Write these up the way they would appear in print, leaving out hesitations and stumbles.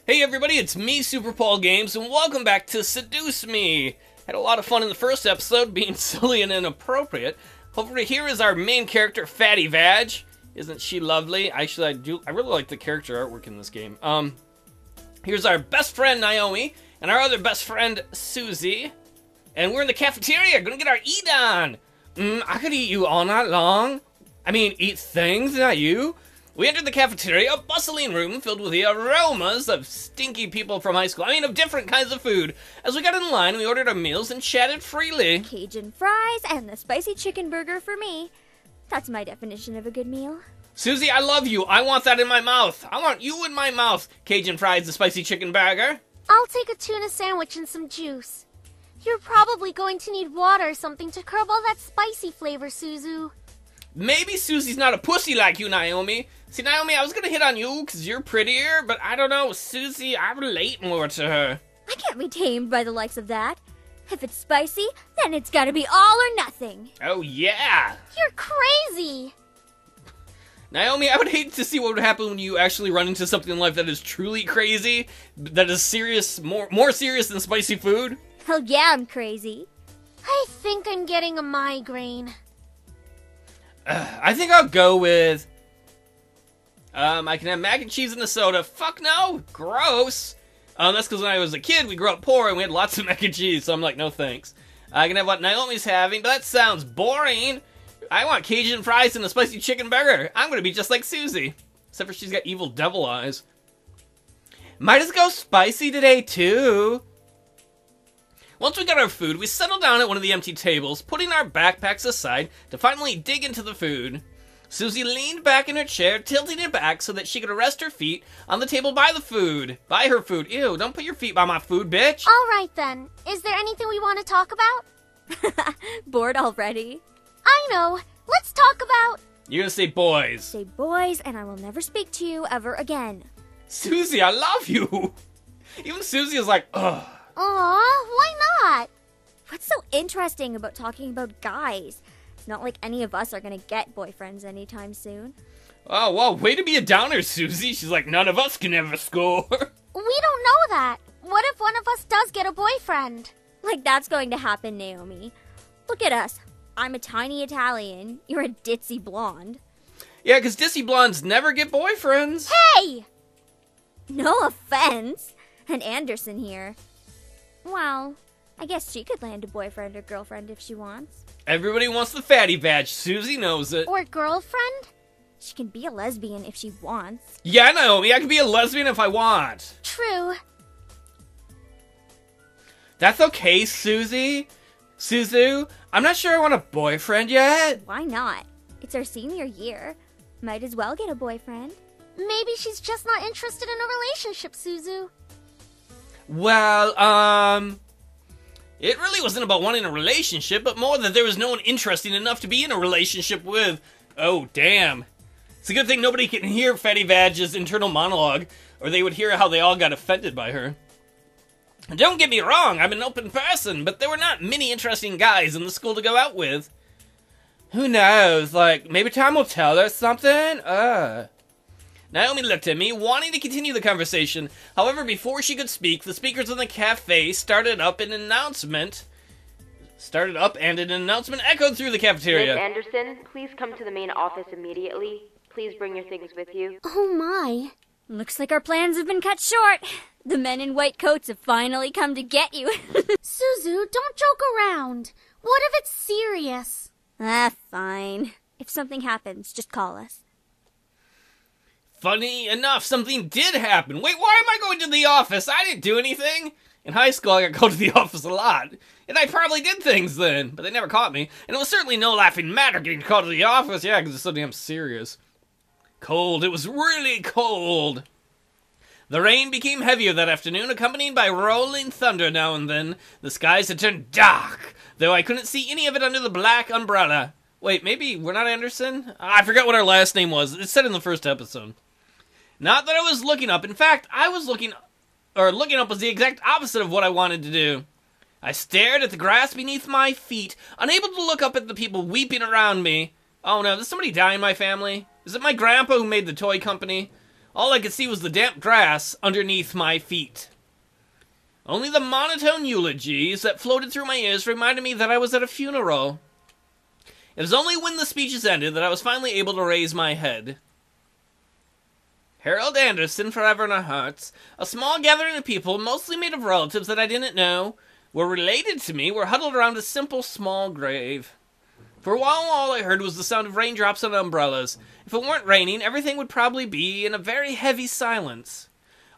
Hey everybody, it's me, Super Paul Games, and welcome back to Seduce Me! Had a lot of fun in the first episode, being silly and inappropriate. Hopefully here is our main character, Fatty Vag. Isn't she lovely? Actually, I really like the character artwork in this game. Here's our best friend, Naomi, and our other best friend, Suzu. And we're in the cafeteria, gonna get our eat on! I could eat you all night long. I mean, eat things, not you. We entered the cafeteria, a bustling room filled with the aromas of stinky people from high school. I mean, of different kinds of food. As we got in line, we ordered our meals and chatted freely. Cajun fries and the spicy chicken burger for me. That's my definition of a good meal. Suzy, I love you. I want that in my mouth. I want you in my mouth. Cajun fries, the spicy chicken burger. I'll take a tuna sandwich and some juice. You're probably going to need water or something to curb all that spicy flavor, Suzu. Maybe Suzy's not a pussy like you, Naomi. See, Naomi, I was gonna hit on you because you're prettier, but I don't know, Suzy, I relate more to her. I can't be tamed by the likes of that. If it's spicy, then it's gotta be all or nothing. Oh, yeah. You're crazy. Naomi, I would hate to see what would happen when you actually run into something in life that is truly crazy, that is serious, more serious than spicy food. Hell yeah, I'm crazy. I think I'm getting a migraine. I think I'll go with... I can have mac and cheese and a soda. Fuck no! Gross! That's because when I was a kid, we grew up poor and we had lots of mac and cheese, so I'm like, no thanks. I can have what Naomi's having, but that sounds boring! I want Cajun fries and a spicy chicken burger. I'm gonna be just like Suzy. Except for she's got evil devil eyes. Might as go spicy today, too. Once we got our food, we settled down at one of the empty tables, putting our backpacks aside to finally dig into the food. Suzy leaned back in her chair, tilting it back so that she could rest her feet on the table by the food. By her food. Ew, don't put your feet by my food, bitch. All right, then. Is there anything we want to talk about? Bored already? I know. Let's talk about... You're gonna say boys. Say boys, and I will never speak to you ever again. Suzy, I love you. Even Suzy is like, ugh. Aw, why not? What's so interesting about talking about guys? It's not like any of us are gonna get boyfriends anytime soon. Oh, well, way to be a downer, Suzy. She's like, none of us can ever score. We don't know that. What if one of us does get a boyfriend? Like that's going to happen, Naomi. Look at us. I'm a tiny Italian. You're a ditzy blonde. Yeah, because ditzy blondes never get boyfriends. Hey! No offense. And Anderson here. Well, I guess she could land a boyfriend or girlfriend if she wants. Everybody wants the fatty badge. Suzy knows it. Or girlfriend? She can be a lesbian if she wants. Yeah, Naomi, I can be a lesbian if I want. True. That's okay, Suzy. Suzu, I'm not sure I want a boyfriend yet. Why not? It's our senior year. Might as well get a boyfriend. Maybe she's just not interested in a relationship, Suzu. Well, it really wasn't about wanting a relationship, but more that there was no one interesting enough to be in a relationship with. Oh, damn. It's a good thing nobody can hear Fatty Vag's internal monologue, or they would hear how they all got offended by her. And don't get me wrong, I'm an open person, but there were not many interesting guys in the school to go out with. Who knows, like, maybe time will tell or something? Naomi looked at me, wanting to continue the conversation. However, before she could speak, the speakers in the cafe started up, and an announcement echoed through the cafeteria. Miss Anderson, please come to the main office immediately. Please bring your things with you. Oh my. Looks like our plans have been cut short. The men in white coats have finally come to get you. Suzu, don't joke around. What if it's serious? Fine. If something happens, just call us. Funny enough, something did happen. Wait, why am I going to the office? I didn't do anything. In high school, I got called to the office a lot. And I probably did things then, but they never caught me. And it was certainly no laughing matter getting called to the office. Yeah, because it's so damn serious. Cold. It was really cold. The rain became heavier that afternoon, accompanied by rolling thunder now and then. The skies had turned dark, though I couldn't see any of it under the black umbrella. Wait, maybe we're not Anderson? I forgot what our last name was. It said in the first episode. Not that I was looking up. In fact, I was looking up was the exact opposite of what I wanted to do. I stared at the grass beneath my feet, unable to look up at the people weeping around me. Oh no, did somebody die in my family? Is it my grandpa who made the toy company? All I could see was the damp grass underneath my feet. Only the monotone eulogies that floated through my ears reminded me that I was at a funeral. It was only when the speeches ended that I was finally able to raise my head. Harold Anderson, forever in our hearts, a small gathering of people, mostly made of relatives that I didn't know, were related to me, were huddled around a simple small grave. For a while, all I heard was the sound of raindrops on umbrellas. If it weren't raining, everything would probably be in a very heavy silence.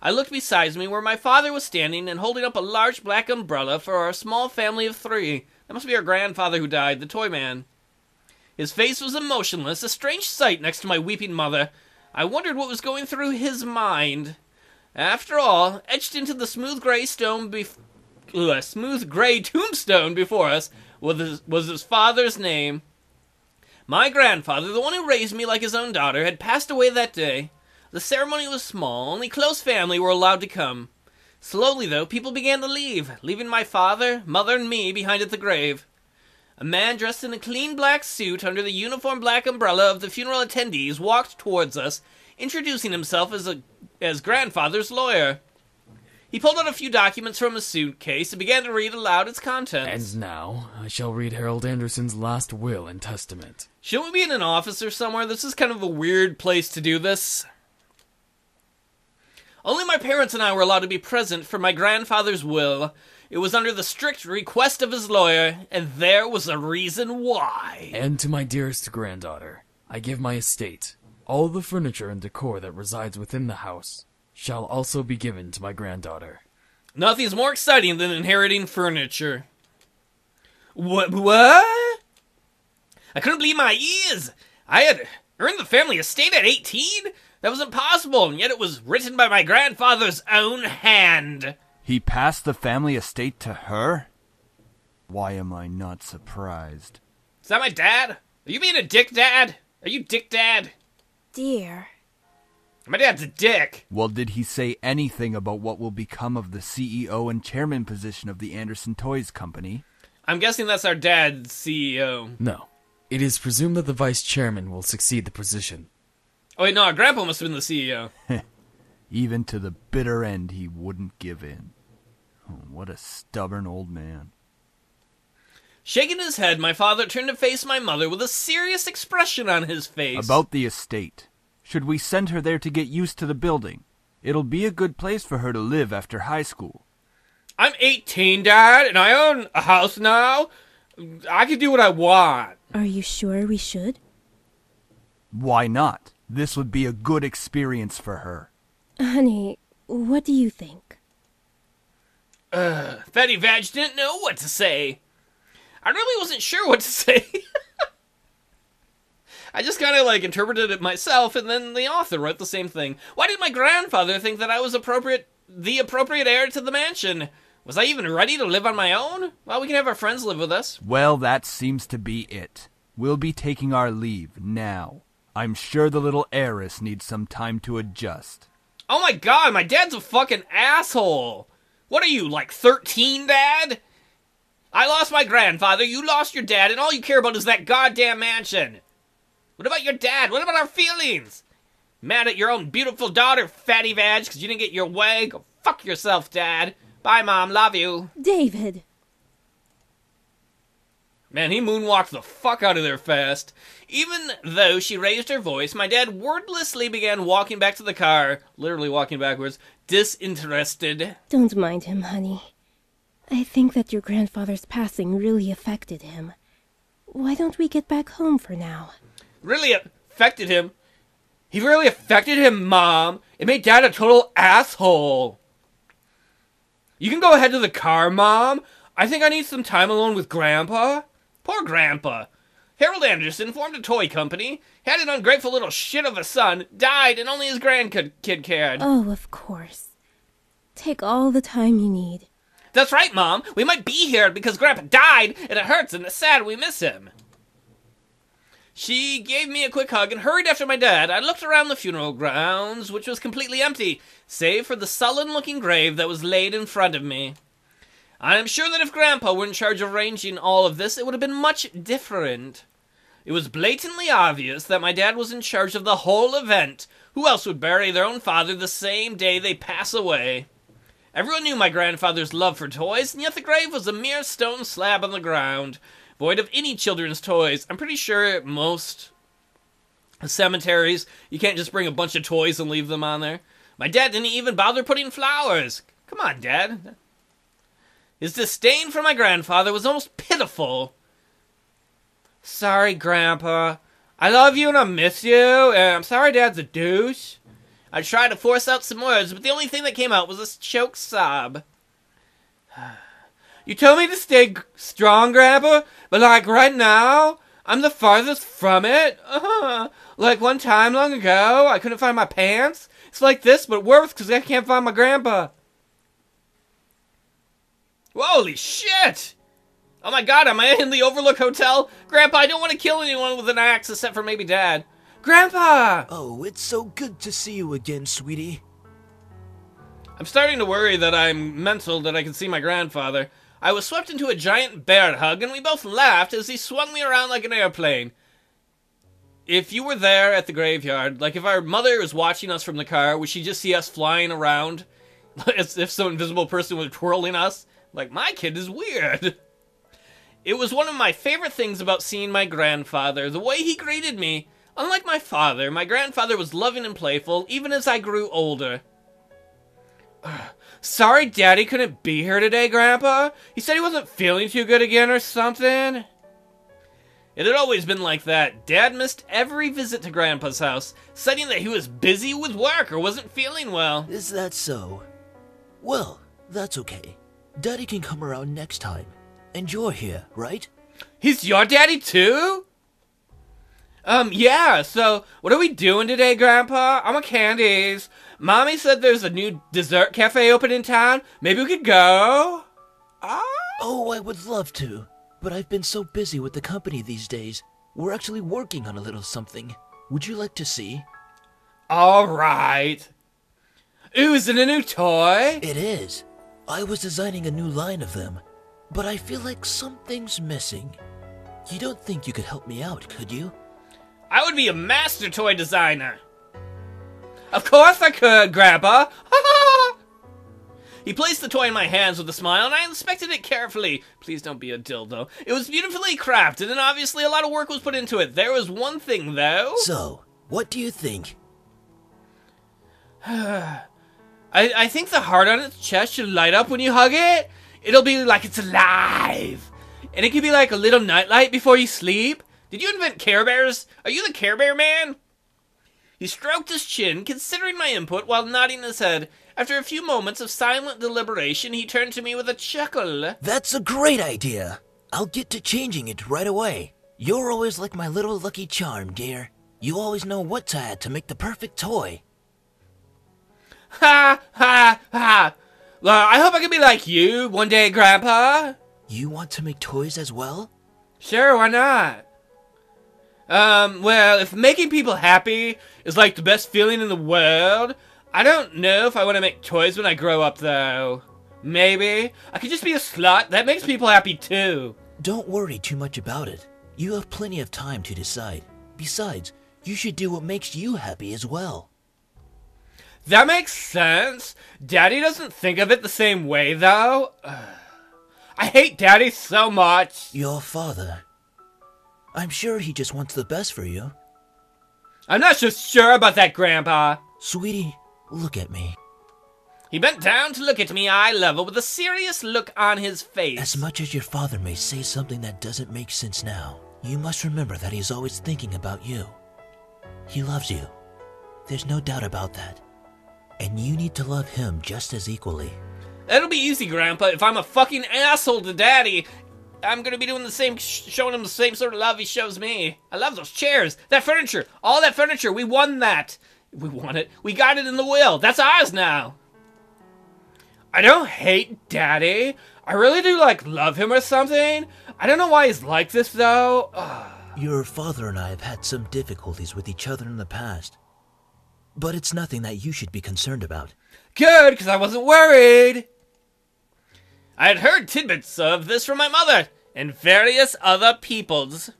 I looked beside me where my father was standing and holding up a large black umbrella for our small family of 3. That must be our grandfather who died, the toy man. His face was emotionless, a strange sight next to my weeping mother. I wondered what was going through his mind. After all, etched into the smooth gray tombstone before us was his father's name. My grandfather, the one who raised me like his own daughter, had passed away that day. The ceremony was small, only close family were allowed to come. Slowly, though, people began to leave, leaving my father, mother, and me behind at the grave. A man dressed in a clean black suit under the uniform black umbrella of the funeral attendees walked towards us, introducing himself as grandfather's lawyer. He pulled out a few documents from his suitcase and began to read aloud its contents. And now, I shall read Harold Anderson's last will and testament. Shouldn't we be in an office or somewhere? This is kind of a weird place to do this. Only my parents and I were allowed to be present for my grandfather's will. It was under the strict request of his lawyer, and there was a reason why. And to my dearest granddaughter, I give my estate. All the furniture and decor that resides within the house shall also be given to my granddaughter. Nothing's more exciting than inheriting furniture. What? I couldn't believe my ears. I had earned the family estate at 18? That was impossible, and yet it was written by my grandfather's own hand. He passed the family estate to her? Why am I not surprised? Is that my dad? Are you being a dick, Dad? Are you Dick Dad? Dear. My dad's a dick. Well, did he say anything about what will become of the CEO and chairman position of the Anderson Toys Company? I'm guessing that's our dad's CEO. No. It is presumed that the vice chairman will succeed the position. Oh wait, no, our grandpa must have been the CEO. Even to the bitter end, he wouldn't give in. Oh, what a stubborn old man. Shaking his head, my father turned to face my mother with a serious expression on his face. About the estate. Should we send her there to get used to the building? It'll be a good place for her to live after high school. I'm 18, Dad, and I own a house now. I can do what I want. Are you sure we should? Why not? This would be a good experience for her. Honey, what do you think? Fatty Vag didn't know what to say. I really wasn't sure what to say. I just kind of interpreted it myself, and then the author wrote the same thing. Why did my grandfather think that I was the appropriate heir to the mansion? Was I even ready to live on my own? Well, we can have our friends live with us. Well, that seems to be it. We'll be taking our leave now. I'm sure the little heiress needs some time to adjust. Oh my god, my dad's a fucking asshole. What are you, 13, Dad? I lost my grandfather, you lost your dad, and all you care about is that goddamn mansion. What about your dad? What about our feelings? Mad at your own beautiful daughter, Fatty Vag, because you didn't get your way? Go fuck yourself, Dad. Bye, Mom. Love you. David. Man, he moonwalked the fuck out of there fast. Even though she raised her voice, my dad wordlessly began walking back to the car, literally walking backwards, disinterested. Don't mind him, honey. I think that your grandfather's passing really affected him. Why don't we get back home for now? Really affected him? He really affected him, Mom. It made Dad a total asshole. You can go ahead to the car, Mom. I think I need some time alone with Grandpa. Poor Grandpa. Harold Anderson formed a toy company, had an ungrateful little shit of a son, died, and only his grandkid cared. Oh, of course. Take all the time you need. That's right, Mom. We might be here because Grandpa died, and it hurts and it's sad we miss him. She gave me a quick hug and hurried after my dad. I looked around the funeral grounds, which was completely empty, save for the sullen-looking grave that was laid in front of me. I am sure that if Grandpa were in charge of arranging all of this, it would have been much different. It was blatantly obvious that my dad was in charge of the whole event. Who else would bury their own father the same day they pass away? Everyone knew my grandfather's love for toys, and yet the grave was a mere stone slab on the ground, void of any children's toys. I'm pretty sure at most cemeteries, you can't just bring a bunch of toys and leave them on there. My dad didn't even bother putting flowers. Come on, Dad. His disdain for my grandfather was almost pitiful. Sorry, Grandpa. I love you and I miss you, and I'm sorry Dad's a douche. I tried to force out some words, but the only thing that came out was a choked sob. You told me to stay strong, Grandpa, but like right now, I'm the farthest from it. Like one time long ago, I couldn't find my pants. It's like this, but worse because I can't find my grandpa. Holy shit! Oh my god, am I in the Overlook Hotel? Grandpa, I don't want to kill anyone with an axe except for maybe Dad. Grandpa! Oh, it's so good to see you again, sweetie. I'm starting to worry that I'm mental that I can see my grandfather. I was swept into a giant bear hug, and we both laughed as he swung me around like an airplane. If you were there at the graveyard, like if our mother was watching us from the car, would she just see us flying around as if some invisible person was twirling us? Like, my kid is weird. It was one of my favorite things about seeing my grandfather, the way he greeted me. Unlike my father, my grandfather was loving and playful, even as I grew older. Sorry Daddy couldn't be here today, Grandpa. He said he wasn't feeling too good again or something. It had always been like that. Dad missed every visit to Grandpa's house, citing that he was busy with work or wasn't feeling well. Is that so? Well, that's okay. Daddy can come around next time. And you're here, right? He's your daddy too? Yeah, so what are we doing today, Grandpa? I want candies. Mommy said there's a new dessert cafe open in town. Maybe we could go? Oh, I would love to. But I've been so busy with the company these days. We're actually working on a little something. Would you like to see? Alright. Ooh, is it a new toy? It is. I was designing a new line of them. But I feel like something's missing. You don't think you could help me out, could you? I would be a master toy designer. Of course I could, Grandpa. He placed the toy in my hands with a smile, and I inspected it carefully. Please don't be a dildo. It was beautifully crafted, and obviously a lot of work was put into it. There was one thing, though. So, what do you think? I think the heart on its chest should light up when you hug it. It'll be like it's alive. And it could be like a little nightlight before you sleep. Did you invent Care Bears? Are you the Care Bear man? He stroked his chin, considering my input while nodding his head. After a few moments of silent deliberation, he turned to me with a chuckle. That's a great idea. I'll get to changing it right away. You're always like my little lucky charm, dear. You always know what to add to make the perfect toy. Ha, ha, ha. Well, I hope I can be like you one day, Grandpa. You want to make toys as well? Sure, why not? Well, if making people happy is like the best feeling in the world, I don't know if I want to make toys when I grow up, though. Maybe. I could just be a slut. That makes people happy, too. Don't worry too much about it. You have plenty of time to decide. Besides, you should do what makes you happy as well. That makes sense. Daddy doesn't think of it the same way, though. I hate Daddy so much. Your father. I'm sure he just wants the best for you. I'm not so sure about that, Grandpa. Sweetie, look at me. He bent down to look at me eye level with a serious look on his face. As much as your father may say something that doesn't make sense now, you must remember that he's always thinking about you. He loves you. There's no doubt about that. And you need to love him just as equally. That'll be easy, Grandpa. If I'm a fucking asshole to Daddy, I'm gonna be doing the same, showing him the same sort of love he shows me. I love those chairs, that furniture, all that furniture. We won that. We won it. We got it in the will. That's ours now. I don't hate Daddy. I really do, like, love him or something. I don't know why he's like this, though. Your father and I have had some difficulties with each other in the past. But it's nothing that you should be concerned about. Good, because I wasn't worried. I had heard tidbits of this from my mother and various other peoples.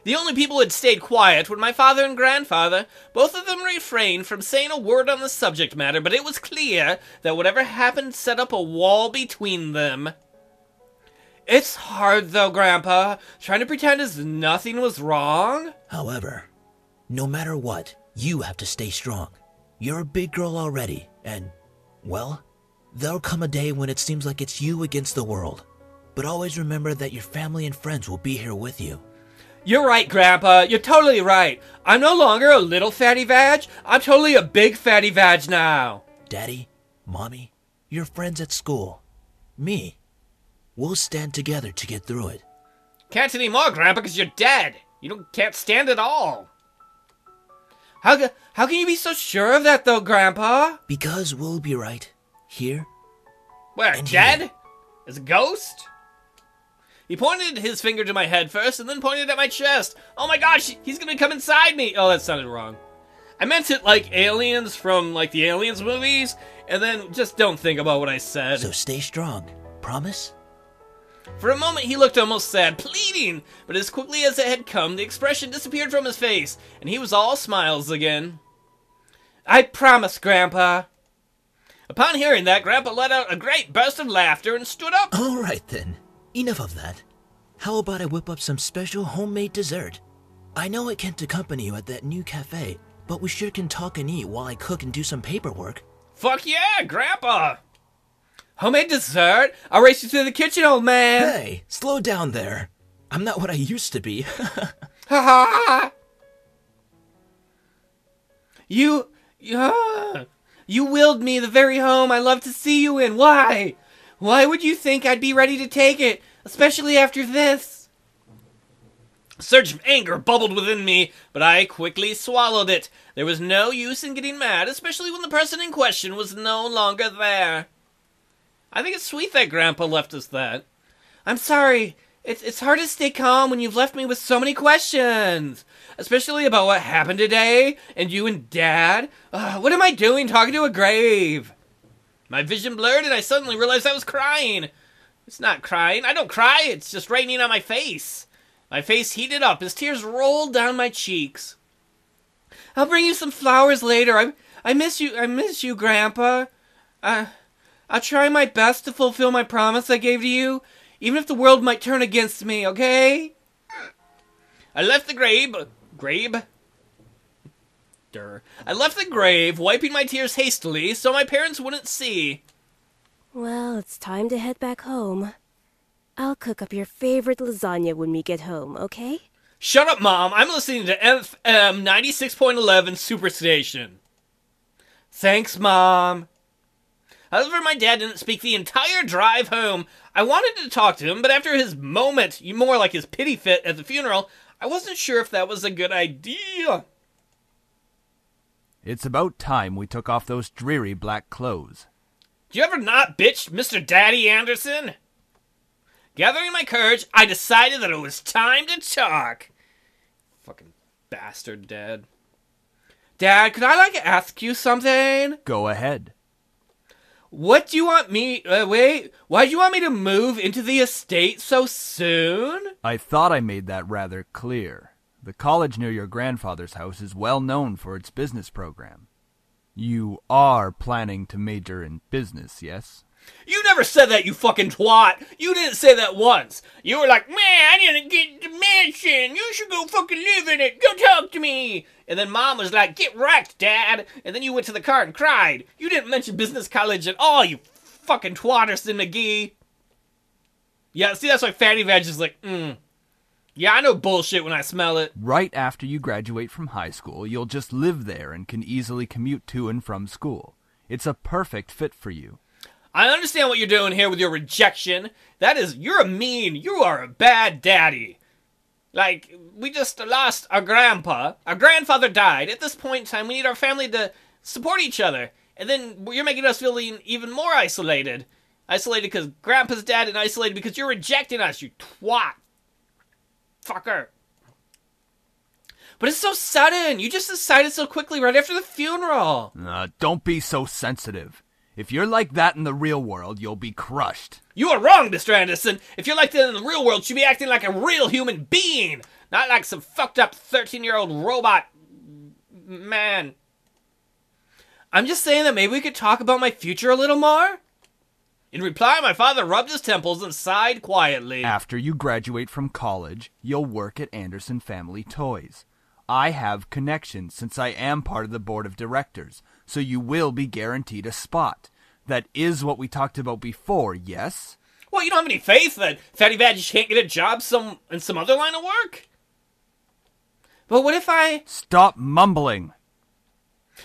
The only people who had stayed quiet were my father and grandfather. Both of them refrained from saying a word on the subject matter, but it was clear that whatever happened set up a wall between them. It's hard though, Grandpa, trying to pretend as nothing was wrong. However, no matter what, you have to stay strong. You're a big girl already, and, well, there'll come a day when it seems like it's you against the world. But always remember that your family and friends will be here with you. You're right, Grandpa. You're totally right. I'm no longer a little fatty vag. I'm totally a big fatty vag now. Daddy, Mommy, your friends at school, me. We'll stand together to get through it. Can't anymore, Grandpa, because you're dead. Can't stand at all. How can you be so sure of that, though, Grandpa? Because we'll be right here. Where, and dead? Here. As a ghost? He pointed his finger to my head first, and then pointed at my chest. Oh my gosh, he's gonna come inside me! Oh, that sounded wrong. I meant it like aliens from, like, the Aliens movies, and then just don't think about what I said. So stay strong. Promise? For a moment, he looked almost sad, pleading, but as quickly as it had come, the expression disappeared from his face, and he was all smiles again. I promise, Grandpa. Upon hearing that, Grandpa let out a great burst of laughter and stood up. All right, then. Enough of that. How about I whip up some special homemade dessert? I know it can't accompany you at that new cafe, but we sure can talk and eat while I cook and do some paperwork. Fuck yeah, Grandpa! Homemade dessert? I'll race you to the kitchen, old man! Hey, slow down there. I'm not what I used to be. Ha ha! You willed me the very home I love to see you in. Why? Why would you think I'd be ready to take it, especially after this? A surge of anger bubbled within me, but I quickly swallowed it. There was no use in getting mad, especially when the person in question was no longer there. I think it's sweet that Grandpa left us that. I'm sorry. It's hard to stay calm when you've left me with so many questions. Especially about what happened today, and you and Dad. What am I doing talking to a grave? My vision blurred and I suddenly realized I was crying. It's not crying. I don't cry. It's just raining on my face. My face heated up as tears rolled down my cheeks. I'll bring you some flowers later. I miss you. I miss you, Grandpa. I'll try my best to fulfill my promise I gave to you, even if the world might turn against me, okay? I left the grave, I left the grave, wiping my tears hastily so my parents wouldn't see. Well, it's time to head back home. I'll cook up your favorite lasagna when we get home, okay? Shut up, Mom. I'm listening to FM 96.11 Superstation. Thanks, Mom. However, my dad didn't speak the entire drive home. I wanted to talk to him, but after his moment, more like his pity fit at the funeral, I wasn't sure if that was a good idea. It's about time we took off those dreary black clothes. Do you ever not bitch, Mr. Daddy Anderson? Gathering my courage, I decided that it was time to talk. Fucking bastard, Dad. Dad, could I, ask you something? Go ahead. What do you want me... wait, why do you want me to move into the estate so soon? I thought I made that rather clear. The college near your grandfather's house is well known for its business program. You are planning to major in business, yes? You never said that, you fucking twat! You didn't say that once! You were like, man, I didn't get the mansion! You should go fucking live in it! Go talk to me! And then Mom was like, get wrecked, Dad! And then you went to the car and cried. You didn't mention business college at all, you fucking Twatterson McGee! Yeah, see, that's why Fatty Vag is like, Yeah, I know bullshit when I smell it. Right after you graduate from high school, you'll just live there and can easily commute to and from school. It's a perfect fit for you. I understand what you're doing here with your rejection. You are a bad daddy. We just lost our grandpa. Our grandfather died. At this point in time, we need our family to support each other. And then you're making us feel even more isolated. Isolated because grandpa's dead and isolated because you're rejecting us, you twat. Fucker. But it's so sudden. You just decided so quickly right after the funeral. Don't be so sensitive. If you're like that in the real world, you'll be crushed. You are wrong, Mr. Anderson. If you're like that in the real world, you should be acting like a real human being. Not like some fucked up 13-year-old robot man. I'm just saying that maybe we could talk about my future a little more. In reply, my father rubbed his temples and sighed quietly. After you graduate from college, you'll work at Anderson Family Toys. I have connections since I am part of the board of directors, so you will be guaranteed a spot. That is what we talked about before, yes? Well, you don't have any faith that Fatty Vag can't get a job in some other line of work? But what if I... Stop mumbling.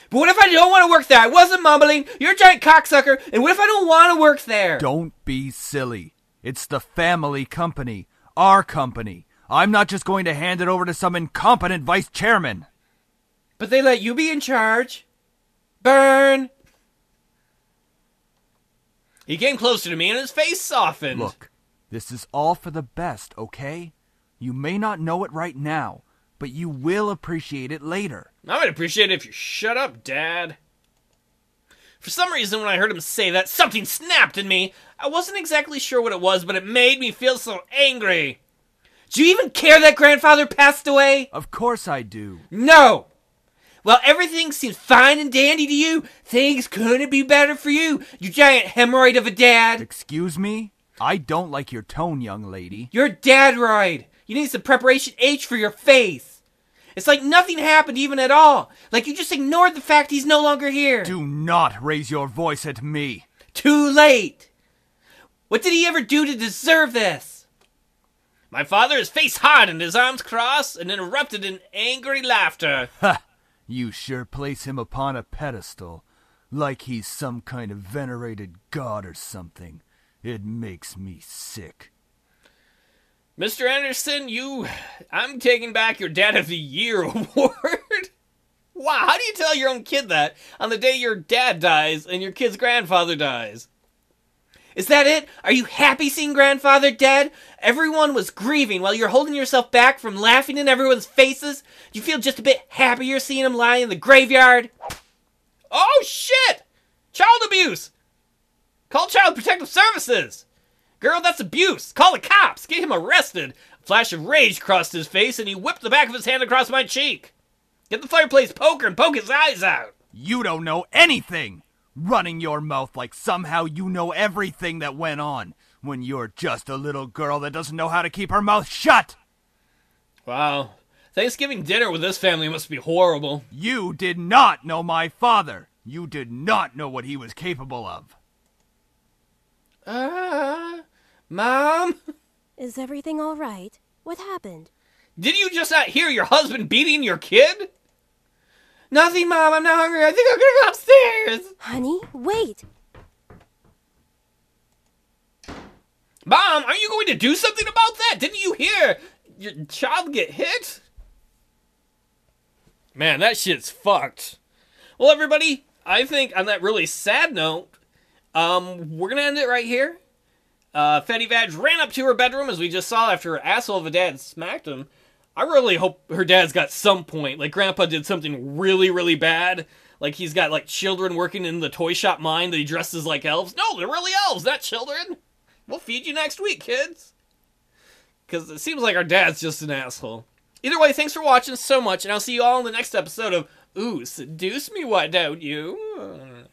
But what if I don't want to work there? I wasn't mumbling. You're a giant cocksucker. And what if I don't want to work there? Don't be silly. It's the family company. Our company. I'm not just going to hand it over to some incompetent vice chairman. But they let you be in charge. Burn. He came closer to me and his face softened. Look, this is all for the best, okay? You may not know it right now, but you will appreciate it later. I would appreciate it if you shut up, Dad. For some reason, when I heard him say that, something snapped in me. I wasn't exactly sure what it was, but it made me feel so angry. Do you even care that grandfather passed away? Of course I do. No! Well, everything seems fine and dandy to you. Things couldn't be better for you, you giant hemorrhoid of a dad. Excuse me? I don't like your tone, young lady. You're a dadroid. You need some preparation H for your face. It's like nothing happened even at all. Like you just ignored the fact he's no longer here. Do not raise your voice at me. Too late. What did he ever do to deserve this? My father, his face hardened, his arms crossed, and interrupted in angry laughter. Ha! You sure place him upon a pedestal, like he's some kind of venerated god or something. It makes me sick. Mr. Anderson, I'm taking back your Dad of the Year award. Wow, how do you tell your own kid that on the day your dad dies and your kid's grandfather dies? Is that it? Are you happy seeing grandfather dead? Everyone was grieving while you're holding yourself back from laughing in everyone's faces. Do you feel just a bit happier seeing him lying in the graveyard? Oh, shit! Child abuse! Call Child Protective Services! Girl, that's abuse! Call the cops! Get him arrested! A flash of rage crossed his face and he whipped the back of his hand across my cheek. Get the fireplace poker and poke his eyes out! You don't know anything! Running your mouth like somehow you know everything that went on, when you're just a little girl that doesn't know how to keep her mouth shut! Wow. Thanksgiving dinner with this family must be horrible. You did not know my father! You did not know what he was capable of. Mom? Is everything all right? What happened? Did you just not hear your husband beating your kid? Nothing, Mom. I'm not hungry. I think I'm gonna go upstairs. Honey, wait. Mom, aren't you going to do something about that? Didn't you hear your child get hit? Man, that shit's fucked. Well, everybody, I think on that really sad note, we're gonna end it right here. Fetty Vag ran up to her bedroom, as we just saw, after her asshole of a dad smacked him. I really hope her dad's got some point. Like, Grandpa did something really, really bad. Like, he's got, like, children working in the toy shop mine that he dresses like elves. No, they're really elves, not children. We'll feed you next week, kids. Because it seems like our dad's just an asshole. Either way, thanks for watching so much, and I'll see you all in the next episode of Ooh, Seduce Me, Why Don't You?